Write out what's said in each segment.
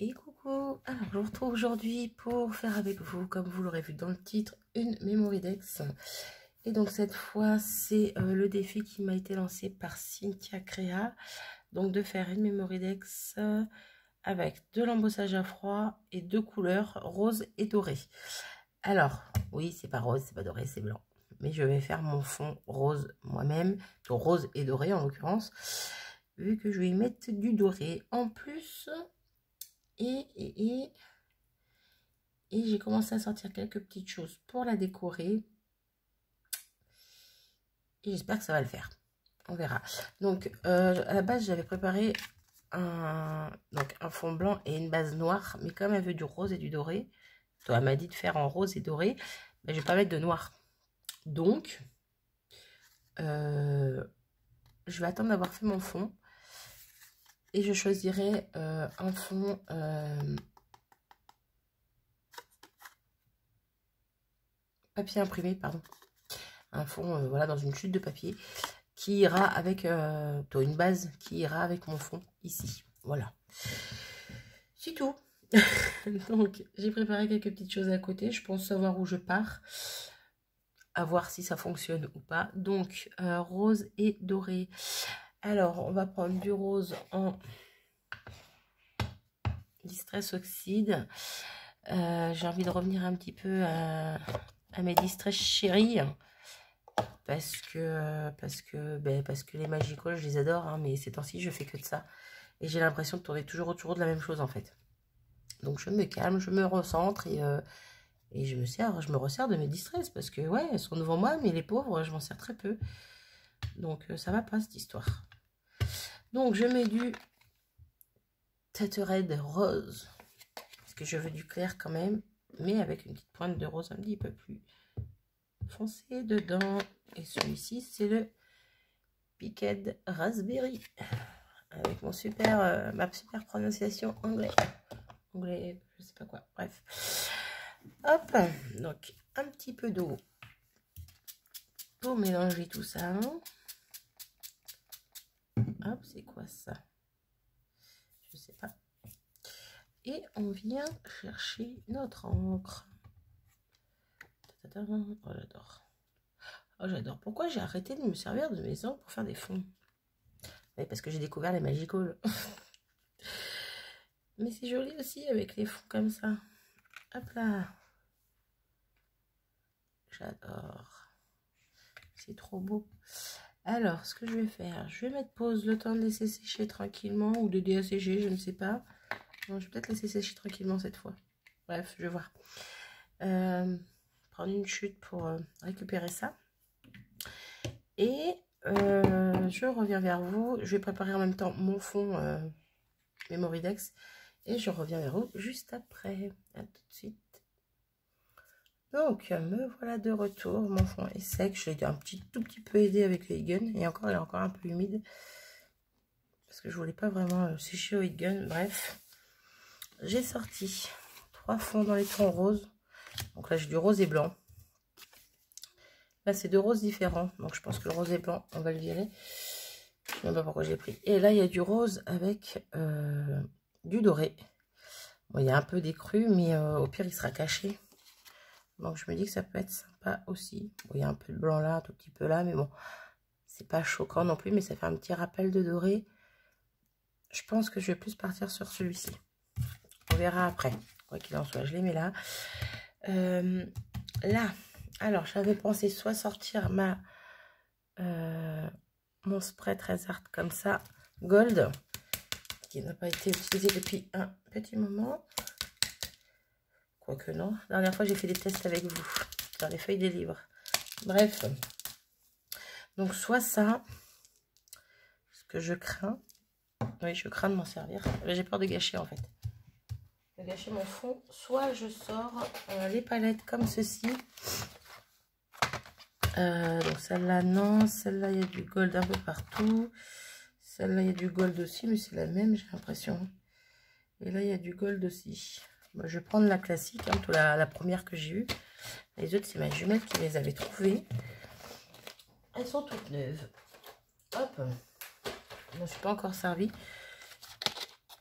Et coucou, alors je vous retrouve aujourd'hui pour faire avec vous, comme vous l'aurez vu dans le titre, une Mémoridex. Et donc cette fois, c'est le défi qui m'a été lancé par Cynthia Créa. Donc de faire une Mémoridex avec de l'embossage à froid et deux couleurs, rose et doré. Alors, oui, c'est pas rose, c'est pas doré, c'est blanc. Mais je vais faire mon fond rose moi-même, donc rose et doré en l'occurrence, vu que je vais y mettre du doré en plus. Et j'ai commencé à sortir quelques petites choses pour la décorer. Et j'espère que ça va le faire. On verra. Donc, à la base, j'avais préparé un fond blanc et une base noire. Mais comme elle veut du rose et du doré, toi, elle m'a dit de faire en rose et doré. Ben, je vais pas mettre de noir. Donc, je vais attendre d'avoir fait mon fond. Et je choisirai un fond... papier imprimé, pardon. Un fond, voilà, dans une chute de papier qui ira avec une base qui ira avec mon fond ici. Voilà. C'est tout. Donc, j'ai préparé quelques petites choses à côté. Je pense savoir où je pars. À voir si ça fonctionne ou pas. Donc, rose et doré. Alors, on va prendre du rose en Distress Oxide. J'ai envie de revenir un petit peu à mes Distress Chérie. Parce que les Magical, je les adore, hein, mais ces temps-ci, je fais que de ça. Et j'ai l'impression de tourner toujours autour de la même chose, en fait. Donc, je me calme, je me recentre et je me resserre de mes distress. Parce que, ouais, elles sont devant moi, mais les pauvres, je m'en sers très peu. Donc, ça va pas, cette histoire. Donc, je mets du Tethered rose. Parce que je veux du clair quand même, mais avec une petite pointe de rose un petit peu plus foncée dedans. Et celui-ci, c'est le Picked Raspberry. Avec mon ma super prononciation anglais, je sais pas quoi, bref. Hop, donc un petit peu d'eau pour mélanger tout ça. Hop, c'est quoi ça? Je sais pas. Et on vient chercher notre encre. Oh, j'adore. Oh, j'adore. Pourquoi j'ai arrêté de me servir de mes encres pour faire des fonds? Oui, parce que j'ai découvert les Magical. Mais c'est joli aussi avec les fonds comme ça. Hop là. J'adore. C'est trop beau. Alors, ce que je vais faire, je vais mettre pause le temps de laisser sécher tranquillement ou de déssécher, je ne sais pas. Non, je vais peut-être laisser sécher tranquillement cette fois. Bref, je vais voir. Prendre une chute pour récupérer ça. Et je reviens vers vous. Je vais préparer en même temps mon fond Mémoridex. Et je reviens vers vous juste après. À tout de suite. Donc, me voilà de retour. Mon fond est sec. Je l'ai tout petit peu aidé avec le heat gun. Et encore, il est encore un peu humide. Parce que je voulais pas vraiment sécher au heat gun. Bref. J'ai sorti 3 fonds dans les tons roses. Donc là, j'ai du rose et blanc. Là, c'est 2 roses différents. Donc, je pense que le rose et blanc, on va le virer. Je ne sais même pas pourquoi j'ai pris. Et là, il y a du rose avec du doré. Bon, il y a un peu d'écru, mais au pire, il sera caché. Donc, je me dis que ça peut être sympa aussi. Bon, il y a un peu de blanc là, un tout petit peu là. Mais bon, c'est pas choquant non plus. Mais ça fait un petit rappel de doré. Je pense que je vais plus partir sur celui-ci. On verra après. Quoi qu'il en soit, je les mets là. Là, alors, j'avais pensé soit sortir mon spray très art comme ça, gold, qui n'a pas été utilisé depuis un petit moment. Quoique non. La dernière fois, j'ai fait des tests avec vous dans les feuilles des livres. Bref. Donc, soit ça, ce que je crains. Oui, je crains de m'en servir. J'ai peur de gâcher, en fait. De gâcher mon fond. Soit je sors les palettes comme ceci. Donc, celle-là, non. Celle-là, il y a du gold un peu partout. Celle-là, il y a du gold aussi, mais c'est la même, j'ai l'impression. Et là, il y a du gold aussi. Bon, je vais prendre la classique, hein, la première que j'ai eue. Les autres, c'est ma jumelle qui les avait trouvées. Elles sont toutes neuves. Hop. Je ne suis pas encore servie.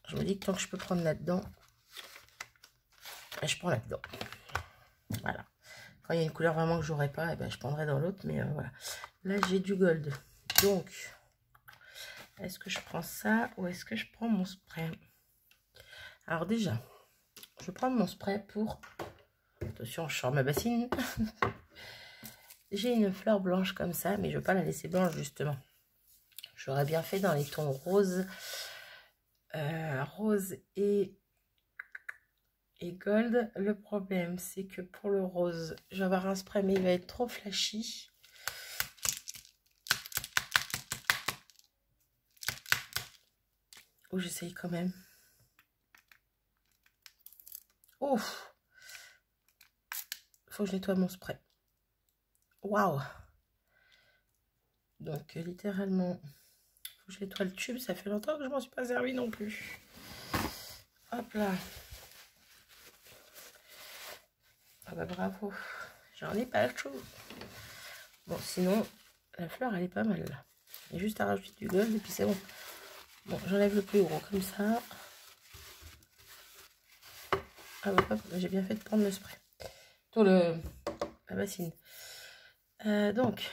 Je me dis que tant que je peux prendre là-dedans, Et je prends là-dedans. Voilà. Quand il y a une couleur vraiment que j'aurais pas, et ben je prendrai dans l'autre. Mais voilà. Là, j'ai du gold. Donc, est-ce que je prends ça ou est-ce que je prends mon spray? Alors déjà, je vais prendre mon spray pour... Attention, je sors ma bassine. J'ai une fleur blanche comme ça, mais je ne veux pas la laisser blanche justement. J'aurais bien fait dans les tons rose, rose et gold. Le problème, c'est que pour le rose, je vais avoir un spray, mais il va être trop flashy. Oh, j'essaye quand même. Ouf! Faut que je nettoie mon spray. Waouh! Donc, littéralement, faut que je nettoie le tube. Ça fait longtemps que je m'en suis pas servi non plus. Hop là! Ah bah bravo! J'en ai pas le chaud. Bon, sinon, la fleur, elle est pas mal là. Il y a juste à rajouter du gold et puis c'est bon. Bon, j'enlève le plus gros comme ça. Ah bah, j'ai bien fait de prendre le spray. Pour la bassine. Donc.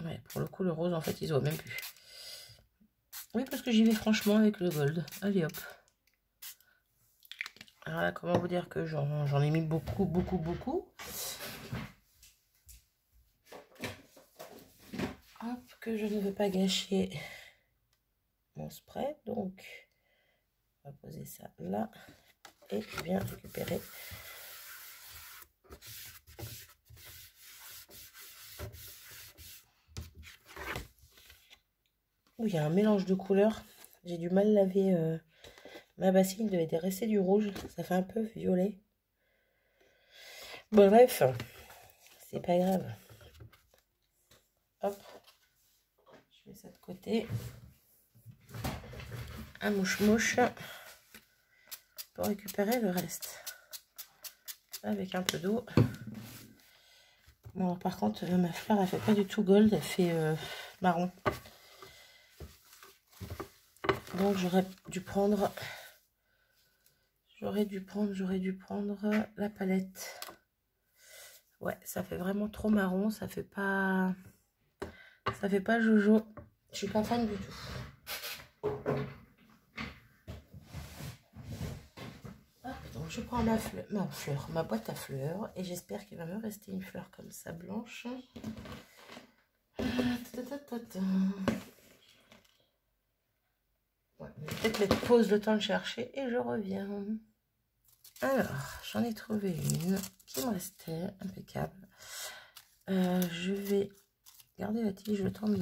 Ouais, pour le coup, le rose, en fait, ils ont même plus. Oui, parce que j'y vais franchement avec le gold. Allez, hop. Alors là, comment vous dire que j'en ai mis beaucoup, beaucoup, beaucoup. Hop, que je ne veux pas gâcher mon spray. Donc, on va poser ça là. Et bien récupérer. Oui, il y a un mélange de couleurs. J'ai du mal laver ma bassine. Il devait rester du rouge. Ça fait un peu violet. Bon, bref, c'est pas grave. Hop, je mets ça de côté. Un mouche-mouche pour récupérer le reste. Avec un peu d'eau. Bon, par contre, ma fleur, elle fait pas du tout gold, elle fait marron. Donc, j'aurais dû prendre la palette. Ouais, ça fait vraiment trop marron, ça fait pas jojo. Je suis pas fan du tout. Hop, donc je prends ma boîte à fleurs et j'espère qu'il va me rester une fleur comme ça blanche. Ouais, je vais peut-être mettre pause le temps de chercher et je reviens. Alors, j'en ai trouvé une qui me restait impeccable. Je vais garder la tige le temps de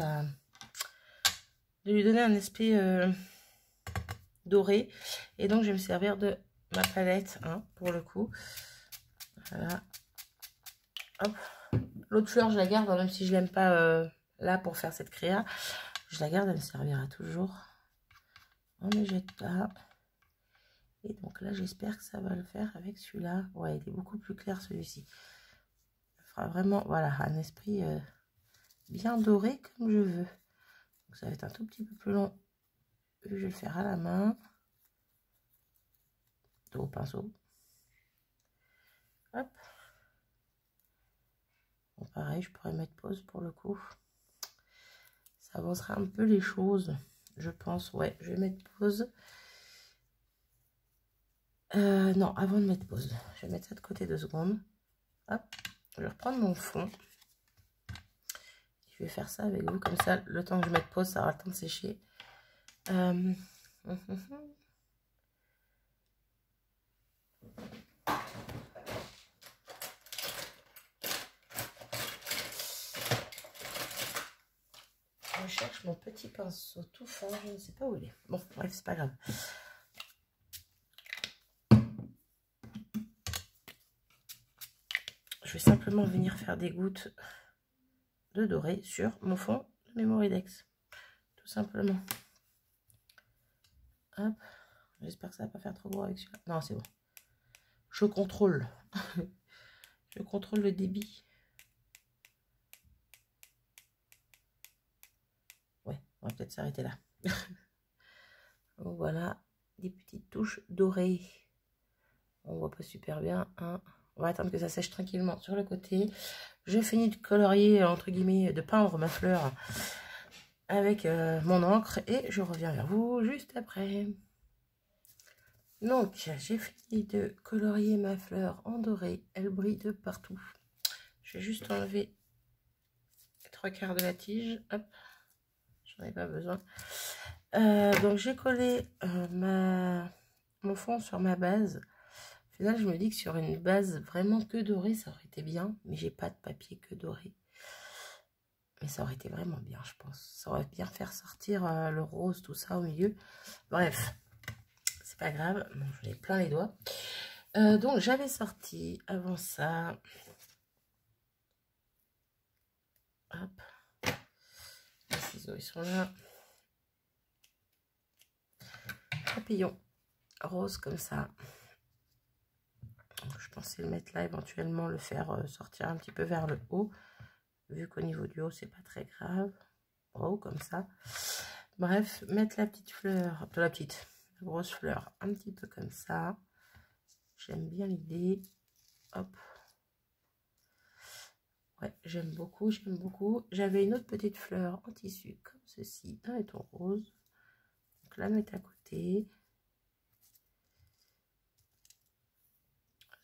lui donner un aspect doré. Et donc, je vais me servir de ma palette hein, pour le coup. Voilà. Hop. L'autre fleur, je la garde, même si je l'aime pas là pour faire cette créa. Je la garde, elle me servira toujours. On ne jette pas. Et donc là, j'espère que ça va le faire avec celui-là. Ouais, il est beaucoup plus clair celui-ci. Il fera vraiment, voilà, un esprit bien doré comme je veux. Donc ça va être un tout petit peu plus long. Je vais le faire à la main. Au pinceau. Hop. Bon, pareil, je pourrais mettre pause pour le coup. Ça avancera un peu les choses, je pense. Ouais, je vais mettre pause. Non, avant de mettre pause, je vais mettre ça de côté 2 secondes. Hop, je vais reprendre mon fond. Je vais faire ça avec vous, comme ça, le temps que je mette pause, ça aura le temps de sécher. Je cherche mon petit pinceau tout fin, je ne sais pas où il est. Bon, bref, c'est pas grave. Je vais simplement venir faire des gouttes de doré sur mon fond de Memorydex. Tout simplement. Hop. J'espère que ça va pas faire trop gros avec celui-là. Non, c'est bon. Je contrôle. Je contrôle le débit. Ouais, on va peut-être s'arrêter là. Donc voilà, des petites touches dorées. On voit pas super bien, hein. On va attendre que ça sèche tranquillement sur le côté. Je finis de colorier, entre guillemets, de peindre ma fleur avec mon encre. Et je reviens vers vous juste après. Donc, j'ai fini de colorier ma fleur en doré. Elle brille de partout. Je vais juste enlever les 3/4 de la tige. Hop, j'en ai pas besoin. Donc, j'ai collé mon fond sur ma base. Au final, je me dis que sur une base vraiment que dorée, ça aurait été bien. Mais j'ai pas de papier que doré. Mais ça aurait été vraiment bien, je pense. Ça aurait bien fait sortir le rose, tout ça au milieu. Bref, c'est pas grave. Bon, j'en ai plein les doigts. Donc, j'avais sorti avant ça. Hop. Les ciseaux, ils sont là. Papillon rose comme ça. Donc, je pensais le mettre là, éventuellement le faire sortir un petit peu vers le haut. Vu qu'au niveau du haut, c'est pas très grave. Oh, comme ça. Bref, mettre la petite fleur, la grosse fleur, un petit peu comme ça. J'aime bien l'idée. Hop. Ouais, j'aime beaucoup, j'aime beaucoup. J'avais une autre petite fleur en tissu comme ceci, un étau rose. Donc la mettre à côté.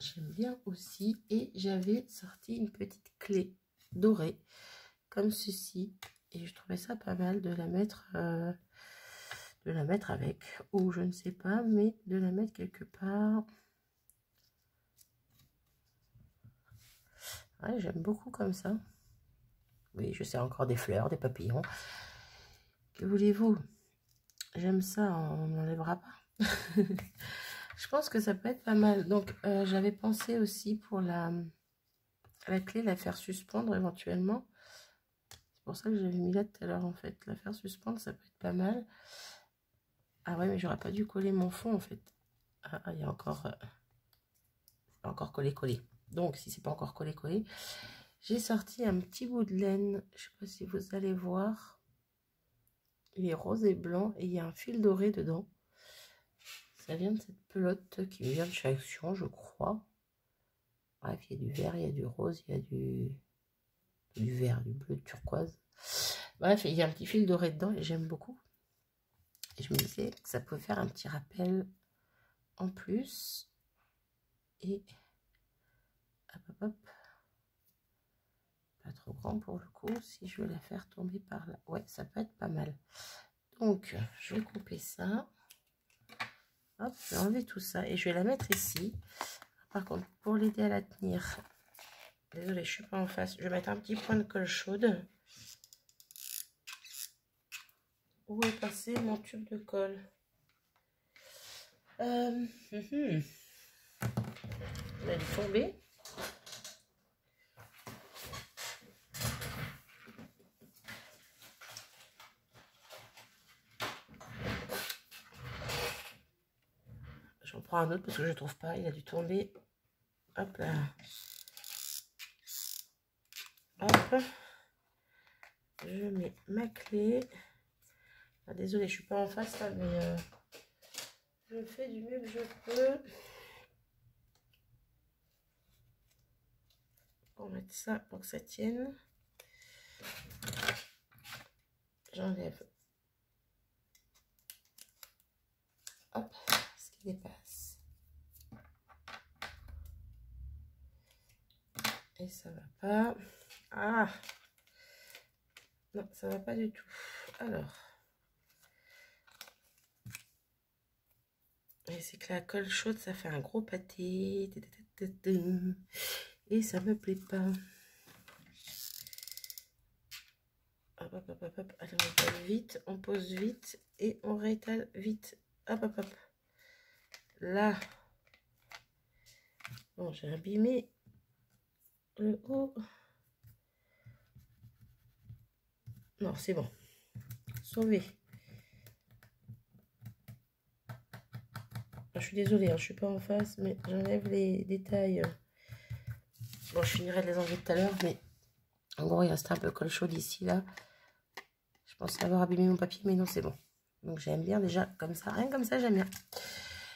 J'aime bien aussi. Et j'avais sorti une petite clé dorée comme ceci. Et je trouvais ça pas mal de la mettre avec. Ou je ne sais pas, mais de la mettre quelque part. Ouais, j'aime beaucoup comme ça. Oui, je sais, encore des fleurs, des papillons. Que voulez-vous? J'aime ça, on n'enlèvera pas. Je pense que ça peut être pas mal. Donc, j'avais pensé aussi pour la clé, la faire suspendre éventuellement. C'est pour ça que j'avais mis là tout à l'heure, en fait. La faire suspendre, ça peut être pas mal. Ah ouais, mais j'aurais pas dû coller mon fond, en fait. Ah, il y a encore collé. Donc, si c'est pas encore collé, j'ai sorti un petit bout de laine. Je sais pas si vous allez voir. Il est rose et blanc et il y a un fil doré dedans. Ça vient de cette pelote qui vient de chez Action, je crois. Bref, il y a du vert, il y a du rose, il y a du vert, du bleu, du turquoise. Bref, il y a un petit fil doré dedans et j'aime beaucoup. Et je me disais que ça pouvait faire un petit rappel en plus. Et hop, hop, hop. Pas trop grand pour le coup. Si je veux la faire tomber par là. Ouais, ça peut être pas mal. Donc, je vais couper ça. Hop, je vais enlever tout ça et je vais la mettre ici. Par contre, pour l'aider à la tenir, désolée, je suis pas en face, je vais mettre un petit point de colle chaude. Où est passé mon tube de colle? Il a dû tomber. J'en prends un autre parce que je ne trouve pas, il a dû tomber. Hop là. Hop. Je mets ma clé. Ah, désolée, je suis pas en face là, mais je fais du mieux que je peux. Pour mettre ça pour que ça tienne. J'enlève. Hop, ce qui dépasse. Et ça va pas. Ah! Non, ça va pas du tout. Alors. Et c'est que la colle chaude, ça fait un gros pâté. Et ça me plaît pas. Hop, hop, hop, hop. Allez, on étale vite. On pose vite. Et on réétale vite. Hop, hop, hop. Là. Bon, j'ai abîmé le haut. Non, c'est bon. Sauvé. Je suis désolée, hein, je suis pas en face, mais j'enlève les détails. Bon, je finirai de les enlever tout à l'heure, mais en gros, il reste un peu colle chaude ici, là. Je pensais avoir abîmé mon papier, mais non, c'est bon. Donc j'aime bien déjà comme ça. Rien que comme ça, j'aime bien.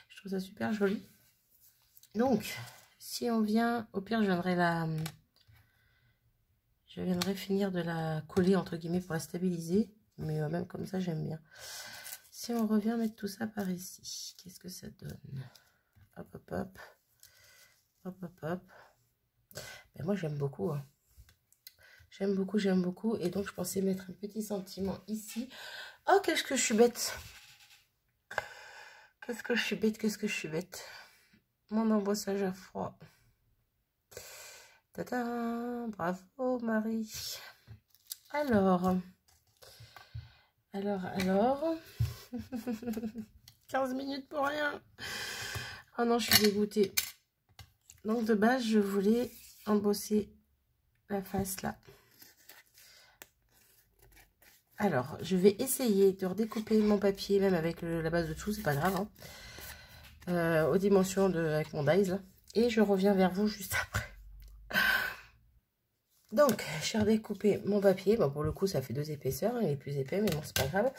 Je trouve ça super joli. Donc, si on vient, au pire, je viendrai finir de la coller, entre guillemets, pour la stabiliser. Mais même comme ça, j'aime bien. Si on revient mettre tout ça par ici, qu'est-ce que ça donne? Hop, hop, hop. Hop, hop, hop. Ben, moi, j'aime beaucoup. Hein. J'aime beaucoup, j'aime beaucoup. Et donc, je pensais mettre un petit sentiment ici. Oh, qu'est-ce que je suis bête. Qu'est-ce que je suis bête, qu'est-ce que je suis bête. Mon embossage à froid. Tadam, bravo Marie. Alors. 15 minutes pour rien. Oh non, je suis dégoûtée. Donc de base, je voulais embosser la face là. Alors, je vais essayer de redécouper mon papier, même avec la base de dessous, c'est pas grave. Hein, aux dimensions avec mon dies là. Et je reviens vers vous juste après. Donc, j'ai redécoupé mon papier. Bon, pour le coup, ça fait 2 épaisseurs. Hein, il est plus épais, mais bon, c'est pas grave.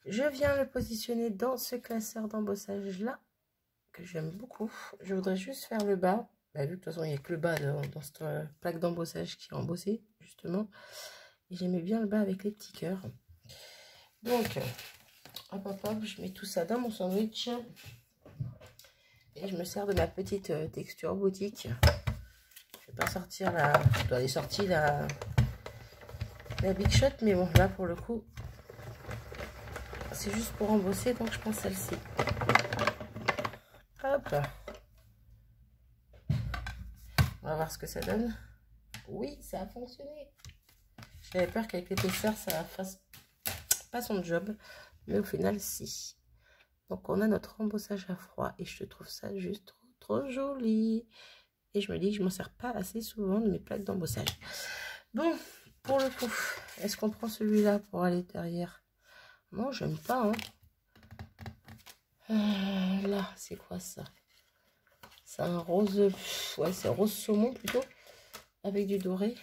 Je viens le positionner dans ce classeur d'embossage là, que j'aime beaucoup. Je voudrais juste faire le bas. Bah, vu que de toute façon, il n'y a que le bas dans cette plaque d'embossage qui est embossée, justement. Et j'aimais bien le bas avec les petits cœurs. Donc, hop, hop, hop, je mets tout ça dans mon sandwich. Et je me sers de ma petite texture boutique. Je vais pas sortir la... Je dois aller sortir la Big Shot, mais bon, là, pour le coup, c'est juste pour embosser, donc je prends celle-ci. Hop. On va voir ce que ça donne. Oui, ça a fonctionné. J'avais peur qu'avec l'épaisseur, ça fasse pas son job. Mais au final, si. Donc, on a notre embossage à froid. Et je trouve ça juste trop joli. Et je me dis que je m'en sers pas assez souvent de mes plaques d'embossage. Bon, pour le coup, est-ce qu'on prend celui-là pour aller derrière? Non, j'aime pas. Hein. Là, c'est quoi ça? C'est un rose... Ouais, c'est rose saumon plutôt. Avec du doré.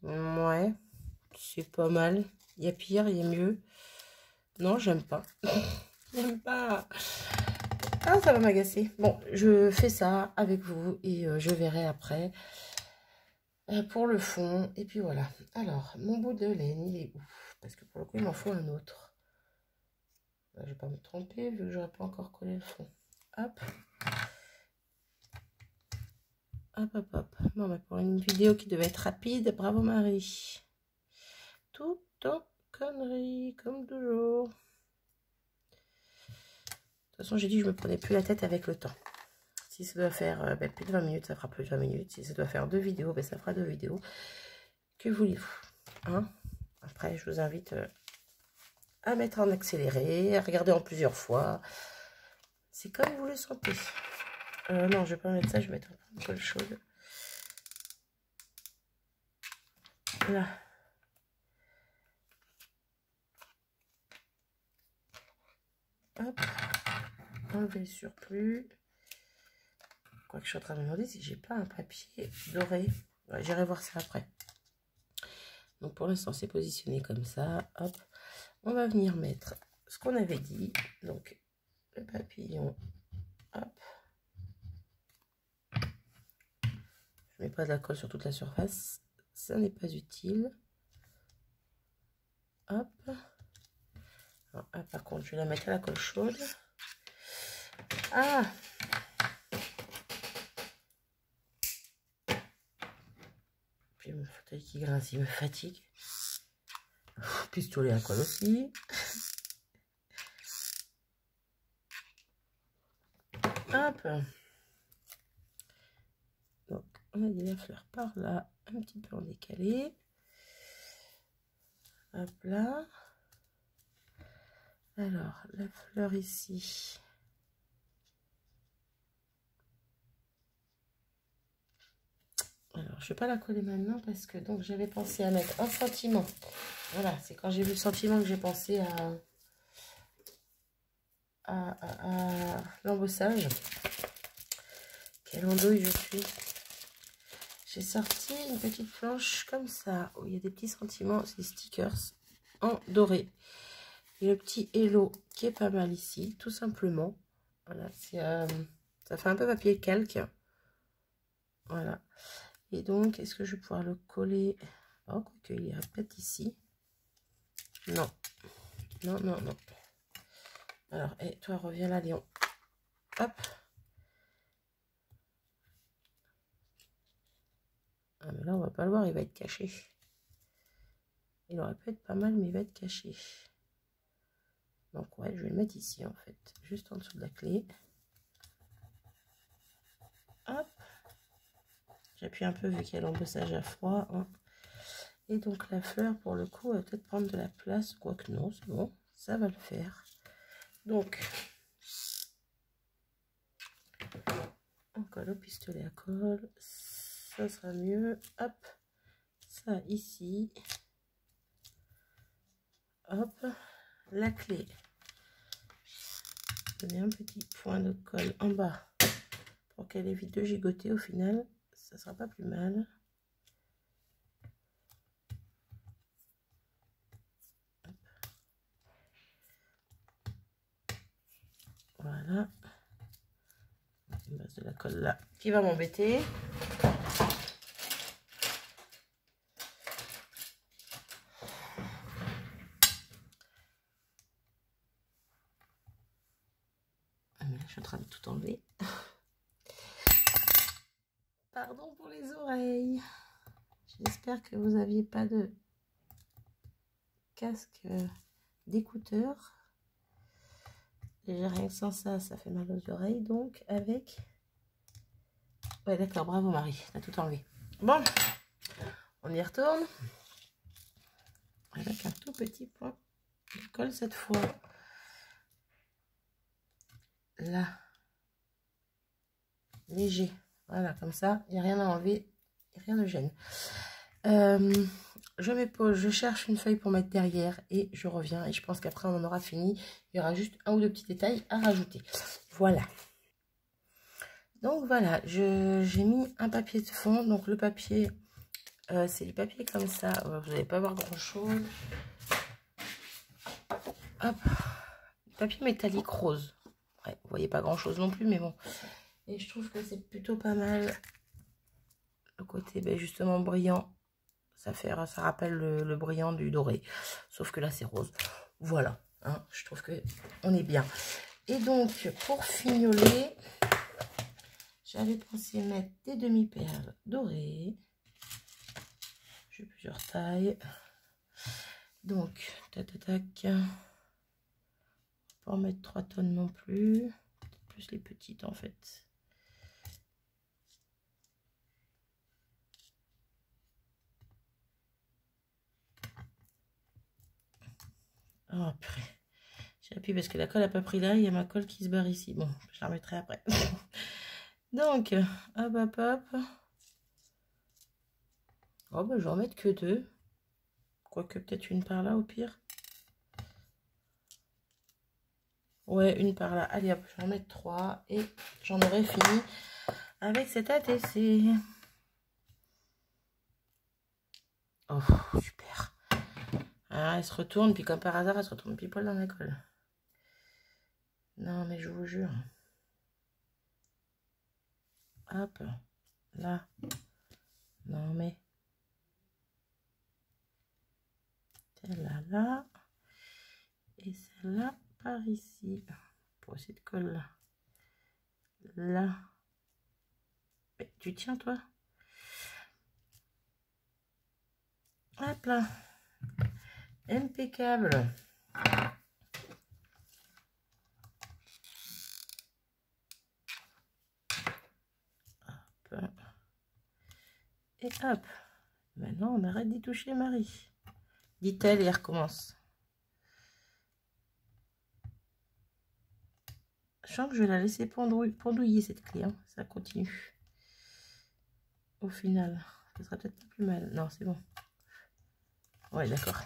Ouais, c'est pas mal. Il y a pire, il y a mieux. Non, j'aime pas. J'aime pas. Ah, ça va m'agacer. Bon, je fais ça avec vous et je verrai après pour le fond. Et puis voilà. Alors, mon bout de laine, il est où? Parce que pour le coup, il m'en faut un autre. Je vais pas me tromper vu que j'aurais pas encore collé le fond. Hop. Hop, hop, hop. Bon, bah, pour une vidéo qui devait être rapide, bravo Marie. Tout en conneries, comme toujours. De toute façon, j'ai dit que je me prenais plus la tête avec le temps. Si ça doit faire plus de 20 minutes, ça fera plus de 20 minutes. Si ça doit faire 2 vidéos, ben, ça fera 2 vidéos. Que voulez-vous, hein? Après, je vous invite à mettre en accéléré, à regarder en plusieurs fois. C'est comme vous le sentez. Non, je vais pas mettre ça, je vais mettre une colle chaude. Là. Hop. Enlever le surplus. Quoique je suis en train de me demander si j'ai pas un papier doré. Ouais, j'irai voir ça après. Donc pour l'instant, c'est positionné comme ça. Hop. On va venir mettre ce qu'on avait dit. Donc le papillon. Hop. Je mets pas de la colle sur toute la surface. Ça n'est pas utile. Hop. Alors, ah, par contre, je vais la mettre à la colle chaude. Ah! Puis mon fauteuil qui grince, il me fatigue. Pistolet à colle aussi. Hop. Donc, on a dit la fleur par là, un petit peu en décalé. Hop là. Alors, la fleur ici. Alors, je ne vais pas la coller maintenant parce que donc j'avais pensé à mettre un sentiment. Voilà, c'est quand j'ai vu le sentiment que j'ai pensé à l'embossage. Quelle andouille je suis. j'ai sorti une petite planche comme ça, où il y a des petits sentiments, c'est des stickers en doré. Et le petit hello qui est pas mal ici, tout simplement. Voilà, ça fait un peu papier calque. Voilà. Et donc, est-ce que je vais pouvoir le coller? Oh, quoique il irait peut-être ici. Non. Non, non, non. Alors, et toi, reviens là, Léon. Hop. Ah, mais là, on va pas le voir, il va être caché. Il aurait pu être pas mal, mais il va être caché. Donc, ouais, je vais le mettre ici, en fait. Juste en dessous de la clé. Hop. J'appuie un peu vu qu'il y a l'embossage à froid. Hein. Et donc, la fleur, pour le coup, va peut-être prendre de la place. Quoique non, c'est bon. Ça va le faire. Donc, on colle au pistolet à colle. Ça sera mieux. Hop. Ça ici. Hop. La clé. Donner un petit point de colle en bas pour qu'elle évite de gigoter au final. Ça sera pas plus mal. Hop. Voilà. Une base de la colle là qui va m'embêter. Je suis en train de tout enlever. Pardon pour les oreilles. J'espère que vous n'aviez pas de casque d'écouteur. Déjà rien que sans ça, ça fait mal aux oreilles. Donc avec... Ouais d'accord, bravo Marie, t'as tout enlevé. Bon, on y retourne. Avec un tout petit point de colle cette fois. Là. Léger. Voilà, comme ça, il n'y a rien à enlever, rien ne gêne. Je m'épose, je cherche une feuille pour mettre derrière et je reviens. Et je pense qu'après, on en aura fini. Il y aura juste un ou deux petits détails à rajouter. Voilà. Donc voilà, j'ai mis un papier de fond. Donc le papier, c'est du papier comme ça. Vous n'allez pas voir grand-chose. Hop. Papier métallique rose. Ouais, vous voyez pas grand-chose non plus, mais bon. Et je trouve que c'est plutôt pas mal. Le côté justement brillant. Ça rappelle le brillant du doré. Sauf que là, c'est rose. Voilà. Hein, je trouve que on est bien. Et donc, pour fignoler, j'avais pensé mettre des demi-perles dorées. J'ai plusieurs tailles. Donc, tac, tac, tac. Pas en mettre 3 tonnes non plus. Plus les petites, en fait. Oh, purée. J'appuie parce que la colle n'a pas pris là. Il y a ma colle qui se barre ici. Bon, je la remettrai après. Donc, hop, hop, hop. Oh, bah, je vais en mettre que 2. Quoique peut-être une par là au pire. Ouais, une par là. Allez hop, je vais en mettre 3. Et j'en aurai fini avec cet ATC. Oh, super. Alors, elle se retourne, puis comme par hasard, elle se retourne pile poil dans la colle. Non, mais je vous jure. Hop, là. Non, mais... Celle-là, là. Et celle-là, par ici. Pour cette colle-là. Là. Mais tu tiens, toi? Hop là. Impeccable. Hop. Et hop. Maintenant, on arrête d'y toucher, Marie. Dit-elle et elle recommence. Je sens que je vais la laisser pendouiller cette clé. Hein. Ça continue. Au final, ça sera peut-être pas plus mal. Non, c'est bon. Ouais, d'accord.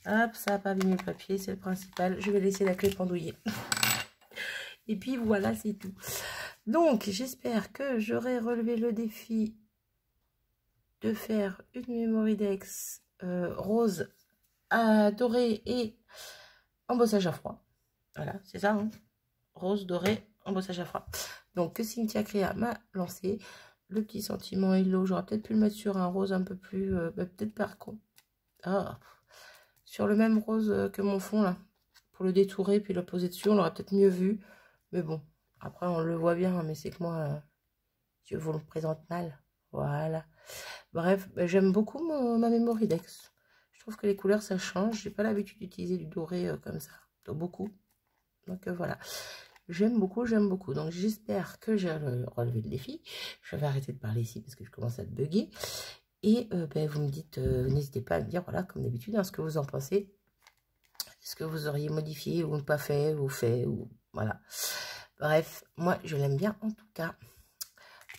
Hop, ça n'a pas abîmé le papier, c'est le principal. Je vais laisser la clé pendouiller. Et puis voilà, c'est tout. Donc, j'espère que j'aurai relevé le défi de faire une Mémoridex rose doré et embossage à froid. Voilà, c'est ça, hein, rose, doré, embossage à froid. Donc, que Cynthia Créa m'a lancé. Le petit sentiment Hello, j'aurais peut-être pu le mettre sur un rose un peu plus... peut-être par contre. Ah, sur le même rose que mon fond, là. Pour le détourer, puis le poser dessus, on l'aurait peut-être mieux vu. Mais bon, après, on le voit bien, mais c'est que moi, je vous le présente mal. Voilà. Bref, j'aime beaucoup ma Mémoridex. Je trouve que les couleurs, ça change. J'ai pas l'habitude d'utiliser du doré comme ça. Donc, beaucoup. Donc, voilà. J'aime beaucoup, j'aime beaucoup. Donc, j'espère que j'ai relevé le défi. Je vais arrêter de parler ici parce que je commence à te bugger. Et vous me dites, n'hésitez pas à me dire, voilà, comme d'habitude, hein, ce que vous en pensez. Ce que vous auriez modifié ou pas fait, ou fait, ou voilà. Bref, moi, je l'aime bien en tout cas.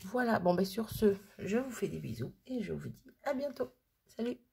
Voilà, bon, sur ce, je vous fais des bisous et je vous dis à bientôt. Salut!